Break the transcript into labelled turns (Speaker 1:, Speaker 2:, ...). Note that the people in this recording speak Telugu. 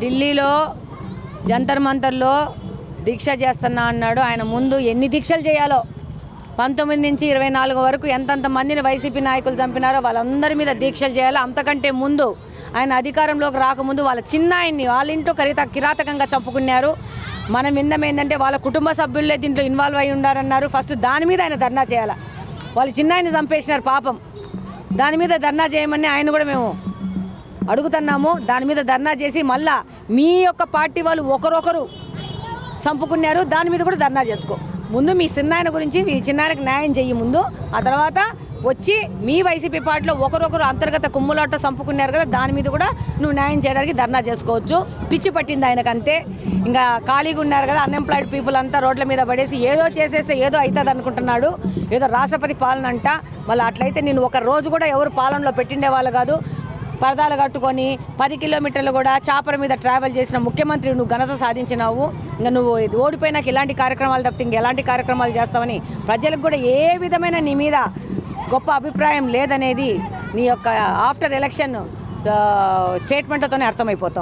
Speaker 1: ఢిల్లీలో జంతర్ మంతర్లో దీక్ష చేస్తున్నా అన్నాడు. ఆయన ముందు ఎన్ని దీక్షలు చేయాలో 19 నుంచి 24 వరకు ఎంతంత మందిని వైసీపీ నాయకులు చంపినారో వాళ్ళందరి మీద దీక్షలు చేయాలి. అంతకంటే ముందు ఆయన అధికారంలోకి రాకముందు వాళ్ళ చిన్నాయన్ని వాళ్ళ ఇంట్లో కిరాతకంగా చంపుకున్నారు. మనం విన్నడం ఏంటంటే వాళ్ళ కుటుంబ సభ్యులే దీంట్లో ఇన్వాల్వ్ అయి ఉండారన్నారు. ఫస్ట్ దాని మీద ఆయన ధర్నా చేయాలి. వాళ్ళ చిన్నాయన్ని చంపేసినారు పాపం. దాని మీద ధర్నా చేయమని ఆయన కూడా మేము అడుగుతున్నాము. దాని మీద ధర్నా చేసి మళ్ళా మీ యొక్క పార్టీ వాళ్ళు ఒకరొకరు చంపుకున్నారు, దాని మీద కూడా ధర్నా చేసుకో. ముందు మీ చిన్నాయన గురించి మీ చిన్నాయనకు న్యాయం చెయ్యి ముందు. ఆ తర్వాత వచ్చి మీ వైసీపీ పార్టీలో ఒకరొకరు అంతర్గత కుమ్ములాట చంపుకున్నారు కదా, దాని మీద కూడా నువ్వు న్యాయం చేయడానికి ధర్నా చేసుకోవచ్చు. పిచ్చి పట్టింది ఆయనకు అంతే. ఇంకా ఖాళీగా ఉన్నారు కదా, అన్ఎంప్లాయిడ్ పీపుల్ అంతా రోడ్ల మీద పడేసి ఏదో చేసేస్తే ఏదో అవుతుంది అనుకుంటున్నాడు. ఏదో రాష్ట్రపతి పాలన అంట. మళ్ళీ అట్లయితే నేను ఒక రోజు కూడా ఎవరు పాలనలో పెట్టిండే వాళ్ళు కాదు. పరదాలు కట్టుకొని 10 కిలోమీటర్లు కూడా చాపర మీద ట్రావెల్ చేసిన ముఖ్యమంత్రి నువ్వు ఘనత సాధించినావు. ఇంకా నువ్వు ఓడిపోయినాక ఇలాంటి కార్యక్రమాలు తప్పితే ఇంకెలాంటి కార్యక్రమాలు చేస్తావని ప్రజలకు కూడా ఏ విధమైన నీ మీద గొప్ప అభిప్రాయం లేదనేది నీ యొక్క ఆఫ్టర్ ఎలక్షన్ స్టేట్మెంట్తోనే అర్థమైపోతాం.